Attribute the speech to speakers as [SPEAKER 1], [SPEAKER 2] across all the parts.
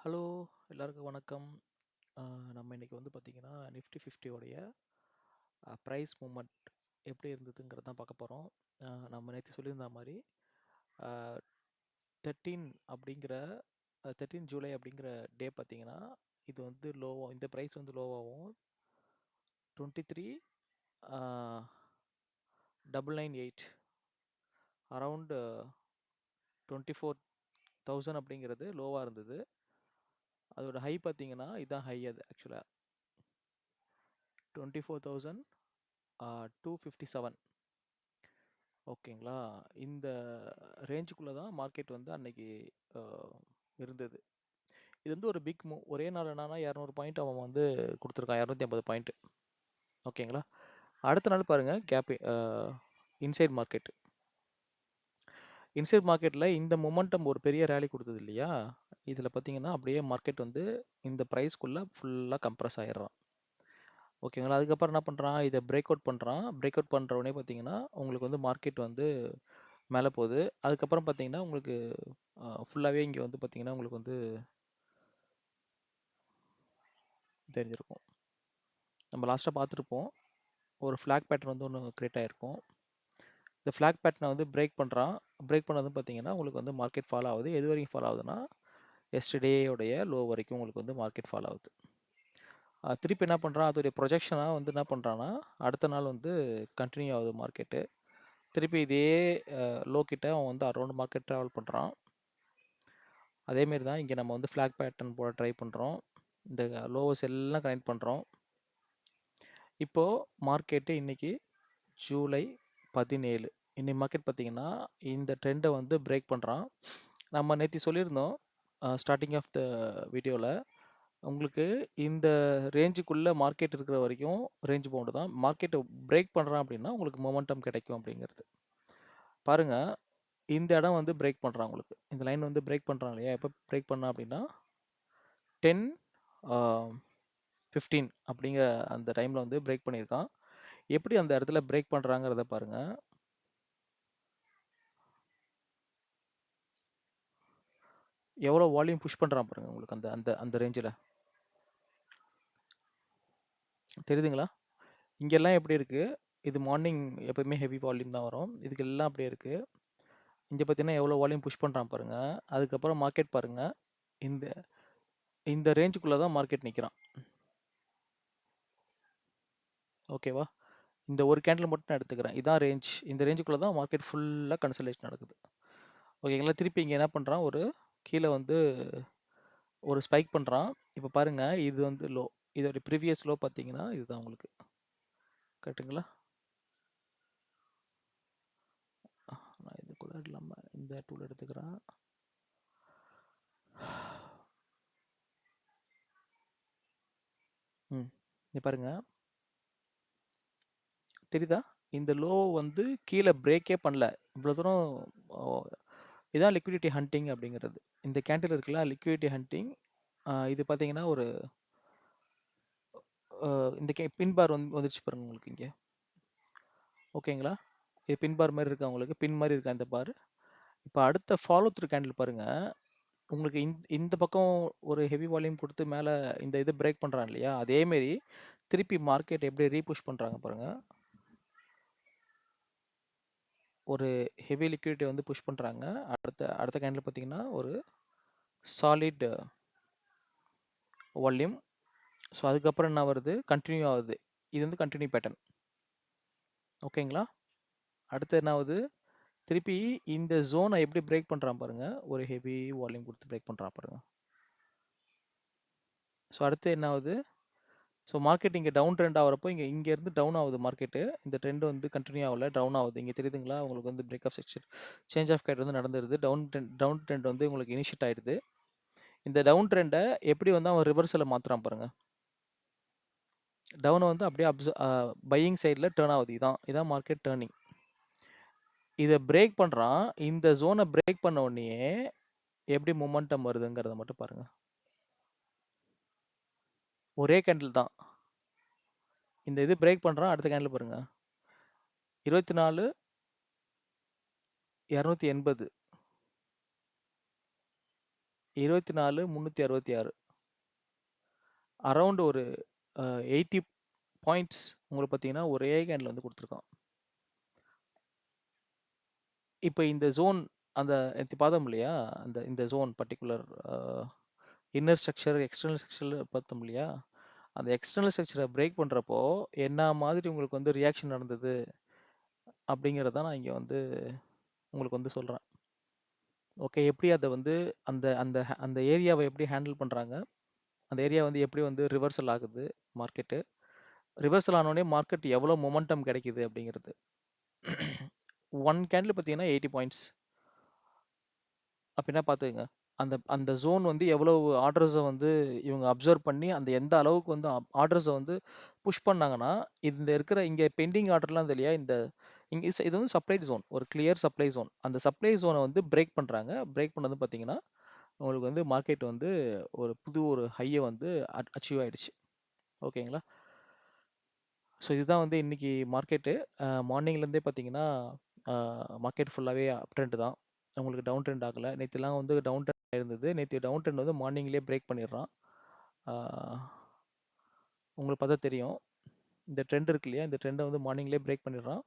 [SPEAKER 1] Hello! எல்லாருக்கும் வணக்கம். அ நம்ம இன்னைக்கு வந்து பார்த்தீங்கன்னா, நிஃப்டி 50 உடைய பிரைஸ் மூவ்மெண்ட் எப்படி இருந்ததுங்கிறத தான் பார்க்க போறோம். நம்ம நேத்து சொல்லியிருந்த மாரி, அ 13 அப்படிங்கிற 13 ஜூலை அப்படிங்கிற டே பார்த்தீங்கன்னா, இது வந்து இந்த பிரைஸ் வந்து லோவாவும் 23 அ 998 அரவுண்ட் 24,000 அப்படிங்கிறது லோவா இருந்தது. அதோட ஹை பார்த்தீங்கன்னா, இதான் ஹை அது ஆக்சுவலா. 24,257. ஓகேங்களா? இந்த ரேஞ்சுக்குள்ள தான் மார்க்கெட் வந்து அன்னைக்கு அ இருந்தது. இது வந்து ஒரு பிக் மூவ். ஒரே நாள் என்னன்னா 200 பாயிண்ட் அவன் வந்து குடுத்துருக்கான். 250 பாயிண்ட். ஓகேங்களா? அடுத்த நாள் பாருங்க இன்சைட் மார்க்கெட். இன்சைட் மார்க்கெட்ல இந்த மொமெண்டம் ஒரு பெரிய ரேலி குடுத்தது இல்லையா? இதுல பார்த்தீங்கன்னா, அப்படியே மார்க்கெட் வந்து இந்த பிரைஸ்க்குள்ள ஃபுல்லா கம்ப்ரஸ் ஆயிடுறான். ஓகேங்களா? அதுக்கப்புறம் என்ன பண்றான்? இத பிரேக் அவுட் பண்றான். பிரேக் அவுட் பண்ற உடனே பார்த்தீங்கன்னா, உங்களுக்கு வந்து மார்க்கெட் வந்து மேல போகுது. அதுக்கப்புறம் பார்த்தீங்கன்னா, உங்களுக்கு ஃபுல்லாவே இங்க வந்து பார்த்தீங்கன்னா, உங்களுக்கு வந்து தெரிஞ்சிருக்கும். நம்ம லாஸ்ட்டா பார்த்துருப்போம். ஒரு ஃபிளாக் பேட்டர்ன் வந்து ஒண்ணு கிரியேட் ஆயிருக்கும். இந்த ஃபிளாக் பேட்டர்ன வந்து பிரேக் பண்றான். பிரேக் பண்ணதும் பார்த்தீங்கன்னா, உங்களுக்கு வந்து மார்க்கெட் ஃபால் ஆகுது. எது வரைக்கும் ஃபால் ஆகுதுன்னா, எஸ்டர்டே உடைய லோ வரைக்கும் உங்களுக்கு வந்து மார்க்கெட் ஃபால் ஆகுது. திருப்பி என்ன பண்றான்? அதோடைய ப்ரொஜெக்ஷனா வந்து என்ன பண்றான்னா, அடுத்த நாள் வந்து கன்டின்யூ ஆகுது மார்க்கெட்டு. திருப்பி இதே லோ கிட்ட அவன் வந்து அரவுண்ட் மார்க்கெட் டிராவல் பண்றான். அதே மாரி தான் இங்க நம்ம வந்து ஃபிளாக் பேட்டர்ன் போட ட்ரை பண்றோம். இந்த லோவஸ் எல்லாம் கனெக்ட் பண்றோம். இப்போ மார்க்கெட்டு இன்னைக்கு ஜூலை 17. இன்னைக்கு மார்க்கெட் பார்த்தீங்கன்னா, இந்த ட்ரெண்ட வந்து பிரேக் பண்றான். நம்ம நேத்தி சொல்லியிருந்தோம், ஸ்டார்ட்டிங் ஆஃப் த வீடியோல, உங்களுக்கு இந்த ரேஞ்சுக்குள்ள மார்க்கெட் இருக்கிற வரைக்கும் ரேஞ்ச் பவுண்ட் தான். மார்க்கெட்ட பிரேக் பண்றான் அப்படின்னா, உங்களுக்கு மொமெண்டம் கிடைக்கும் அப்படிங்கிறது. பாருங்க, இந்த இடம் வந்து பிரேக் பண்றான் உங்களுக்கு. இந்த லைன் வந்து பிரேக் பண்றான் இல்லையா? எப்ப பிரேக் பண்ணான் அப்படின்னா, 10 ஆ 15 அப்படிங்கிற அந்த டைம்ல வந்து பிரேக் பண்ணியிருக்கான். எப்படி அந்த இடத்துல பிரேக் பண்றாங்கிறத பாருங்க. எவ்வளோ வால்யூம் புஷ் பண்றான் பாருங்க உங்களுக்கு அந்த அந்த அந்த ரேஞ்சில. தெரியுதுங்களா? இங்கெல்லாம் எப்படி இருக்கு? இது மார்னிங் எப்பவுமே ஹெவி வால்யூம் தான் வரும். இதுக்கெல்லாம் அப்படியே இருக்கு. இங்க பார்த்தீங்கன்னா எவ்வளோ வால்யூம் புஷ் பண்றான் பாருங்க. அதுக்கப்புறம் மார்க்கெட் பாருங்க. இந்த இந்த ரேஞ்சுக்குள்ள தான் மார்க்கெட் நிக்கிறான். ஓகேவா? இந்த ஒரு கேண்டில் மட்டும் நான் எடுத்துக்கிறேன். இதான் ரேஞ்ச். இந்த ரேஞ்சுக்குள்ள தான் மார்க்கெட் ஃபுல்லா கன்சல்டேஷன் நடக்குது. ஓகேங்களா? திருப்பி இங்க என்ன பண்றான்? கீழ வந்து ஒரு ஸ்பைக் பண்றான். இப்ப பாருங்க, இது வந்து லோ. இதோட ப்ரீவியஸ் லோ பார்த்தீங்கன்னா, இதுதான் உங்களுக்கு. கரெக்ட்டுங்களா? நான் இது கூட இல்லாம இந்த டூல் எடுத்துக்கிறேன். இங்க பாருங்க. தெரியுதா? இந்த லோ வந்து கீழ பிரேக்கே பண்ணல. இவ்வளோ தூரம் ஓ இதான் லிக்விடிட்டி ஹண்டிங் அப்படிங்கிறது. இந்த கேண்டில் இருக்குல்ல, லிக்விடிட்டி ஹண்டிங். இது பார்த்தீங்கன்னா, ஒரு இந்த பின் பார் வந்துருச்சு பாருங்க உங்களுக்கு இங்க. ஓகேங்களா? இது பின் பார் மாரி இருக்கா உங்களுக்கு? பின் மாரி இருக்கா இந்த பார்? இப்ப அடுத்த ஃபாலோ த்ரூ கேண்டில் பாருங்க. உங்களுக்கு இந்த பக்கம் ஒரு ஹெவி வால்யூம் குடுத்து மேல இந்த இத பிரேக் பண்றான் இல்லையா? அதே மாரி திருப்பி மார்க்கெட் எப்படி ரீபுஷ் பண்றாங்க பாருங்க. ஒரு ஹெவி லிக்விடிட்டி வந்து புஷ் பண்றாங்க. அடுத்த அடுத்த கேண்டில் பார்த்தீங்கன்னா, ஒரு சாலிட் வால்யூம். ஸோ, அதுக்கப்புறம் என்ன வருது? கன்டின்யூ ஆகுது. இது வந்து கன்டின்யூ பேட்டர்ன். ஓகேங்களா? அடுத்து என்ன ஆகுது? திருப்பி இந்த ஜோன எப்படி பிரேக் பண்றான் பாருங்க. ஒரு ஹெவி வால்யூம் குடுத்து பிரேக் பண்றான் பாருங்க. ஸோ, அடுத்து என்ன ஆகுது? ஸோ, மார்க்கெட் இங்க டவுன் ட்ரெண்ட் ஆகுறப்போ, இங்க இருந்து டவுன் ஆகுது மார்க்கெட்டு. இந்த ட்ரெண்ட் வந்து கன்டின்யூ ஆகல. டவுன் ஆகுது. இங்க தெரியுதுங்களா? உங்களுக்கு வந்து break of section change of gate வந்து நடந்துருது. டவுன் ட்ரெண்ட் வந்து உங்களுக்கு இனிஷியேட் ஆயிடுது. இந்த டவுன் ட்ரெண்ட எப்படி வந்து அவன் ரிவர்சல்ல மாத்துறான் பாருங்க. டவுன வந்து அப்படியே பையிங் சைடுல டர்ன் ஆகுது. இதான் மார்க்கெட் டர்னிங். இத பிரேக் பண்றான். இந்த ஜோன பிரேக் பண்ண உடனேயே எப்படி மொமெண்டம் வருதுங்கிறத மட்டும் பாருங்க. ஒரே கேண்டில் தான். இந்த இது பிரேக் பண்றான். அடுத்த கேண்டில் பாருங்க. 24 280. 24,366 அரவுண்ட் ஒரு 80 பாயிண்ட்ஸ் உங்களுக்கு பார்த்தீங்கன்னா ஒரே கேண்டில் வந்து கொடுத்துருக்கான். இப்போ இந்த ஜோன் அந்த நேத்து பார்த்தோம் இல்லையா? இந்த zone particular inner structure, external structure பார்த்தோம் இல்லையா? அந்த எக்ஸ்டர்னல் ஸ்ட்ரக்சரை பிரேக் பண்ணுறப்போ என்ன மாதிரி உங்களுக்கு வந்து ரியாக்ஷன் நடந்தது அப்படிங்கிறத நான் இங்கே வந்து உங்களுக்கு வந்து சொல்கிறேன். ஓகே, எப்படி அதை வந்து அந்த அந்த அந்த ஏரியாவை எப்படி ஹேண்டில் பண்ணுறாங்க, அந்த ஏரியா வந்து எப்படி வந்து ரிவர்சல் ஆகுது மார்க்கெட்டு, ரிவர்சல் ஆனோடனே மார்க்கெட் எவ்வளோ மொமெண்டம் கிடைக்குது அப்படிங்கிறது. ஒன் கேண்டில் பார்த்தீங்கன்னா 80 பாயிண்ட்ஸ் அப்படின்னா பார்த்துக்கங்க. அந்த அந்த ஜோன் வந்து எவ்வளவு ஆர்டர்ஸை வந்து இவங்க அப்சர்வ் பண்ணி அந்த எந்த அளவுக்கு வந்து ஆர்டர்ஸை வந்து புஷ் பண்ணாங்கன்னா, இந்த இருக்கிற இங்கே பெண்டிங் ஆர்டர்லாம் இது இல்லையா, இந்த இங்கே இது வந்து சப்ளை ஜோன், ஒரு கிளியர் சப்ளை ஜோன். அந்த சப்ளை ஜோனை வந்து பிரேக் பண்ணுறாங்க. பிரேக் பண்ணது பார்த்தீங்கன்னா உங்களுக்கு வந்து மார்க்கெட் வந்து ஒரு ஹையை வந்து அச்சீவ் ஆயிடுச்சு. ஓகேங்களா? ஸோ இதுதான் வந்து இன்னைக்கு மார்க்கெட்டு. மார்னிங்லேருந்தே பார்த்தீங்கன்னா மார்க்கெட் ஃபுல்லாகவே அப் ட்ரெண்ட் தான். உங்களுக்கு டவுன் ட்ரெண்ட் ஆகலை. நேற்றுலாம் வந்து டவுன் ட்ரெண்ட் இருந்தது. நேற்று டவுன் ட்ரெண்ட் வந்து மார்னிங்லேயே பிரேக் பண்ணிடுறான். உங்களுக்கு பார்த்தா தெரியும். இந்த ட்ரெண்ட் இருக்கு இல்லையா, இந்த ட்ரெண்டை வந்து மார்னிங்லேயே பிரேக் பண்ணிடுறான்.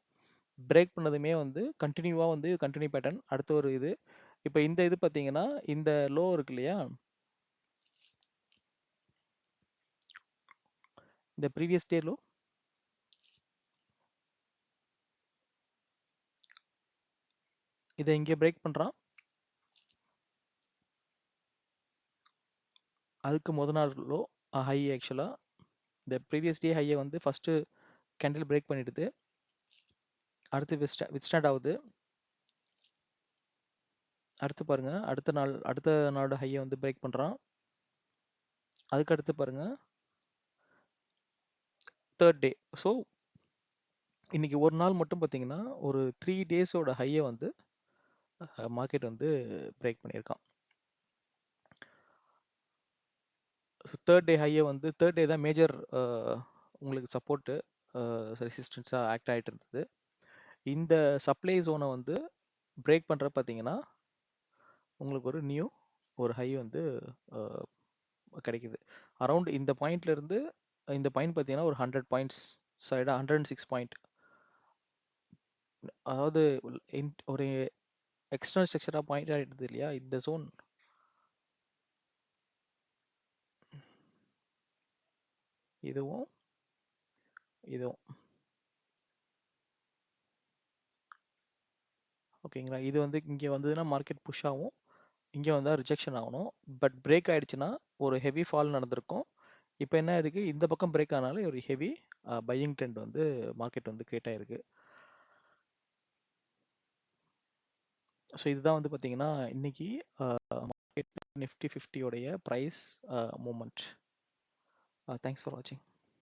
[SPEAKER 1] பிரேக் பண்ணதுமே வந்து கண்டினியூவாக வந்து கண்டினியூ பேட்டர்ன் அடுத்த ஒரு இது. இப்போ இந்த இது பார்த்தீங்கன்னா இந்த லோ இருக்கு இல்லையா, இந்த ப்ரீவியஸ் டே லோ, இதை இங்கே பிரேக் பண்ணுறான். அதுக்கு நாள் லோ ஹை ஆக்சுவலாக இந்த ப்ரீவியஸ் டே ஹையை வந்து ஃபஸ்ட்டு கேண்டில் பிரேக் பண்ணிடுது. அடுத்து வித்ஸ்டாண்ட் ஆகுது. அடுத்து பாருங்கள் அடுத்த நாளோட ஹையை வந்து பிரேக் பண்ணுறான். அதுக்கு அடுத்து பாருங்கள் தேர்ட் டே. ஸோ இன்னைக்கு ஒரு நாள் மட்டும் பார்த்தீங்கன்னா ஒரு 3 டேஸோட ஹையை வந்து மார்க்கெட் வந்து பிரேக் பண்ணியிருக்கான். ஸோ தேர்ட் டே ஹையை வந்து தேர்ட் டே தான் மேஜர் உங்களுக்கு சப்போர்ட்டு ரெசிஸ்டன்ஸாக ஆக்ட் ஆகிட்டு இருந்தது. இந்த சப்ளை ஜோனை வந்து பிரேக் பண்ணுற பார்த்தீங்கன்னா உங்களுக்கு ஒரு ஹை வந்து கிடைக்குது. அரவுண்ட் இந்த பாயிண்ட்லேருந்து இந்த பாயிண்ட் பார்த்தீங்கன்னா ஒரு 100 பாயிண்ட்ஸ் சைடாக 106 பாயிண்ட். அதாவது ஒரு எக்ஸ்டர்னல் ஸ்ட்ரக்சராக பாயிண்ட் ஆகிடுது இல்லையா இந்த ஜோன். இதுவும் இதுவும் ஓகேங்களா? இது வந்து இங்கே வந்ததுன்னா மார்க்கெட் புஷ் ஆகும், இங்கே வந்தால் ரிஜெக்ஷன் ஆகணும். பட் பிரேக் ஆகிடுச்சுன்னா ஒரு ஹெவி ஃபால் நடந்திருக்கும். இப்போ என்ன இருக்குது, இந்த பக்கம் பிரேக் ஆனாலே ஒரு ஹெவி பையிங் ட்ரெண்ட் வந்து மார்க்கெட் வந்து கிரியேட் ஆகிருக்கு. ஸோ இதுதான் வந்து பார்த்தீங்கன்னா இன்னைக்கு மார்க்கெட் நிஃப்டி 50 உடைய ப்ரைஸ் மூமெண்ட். தேங்க்ஸ் ஃபார் வாட்சிங்.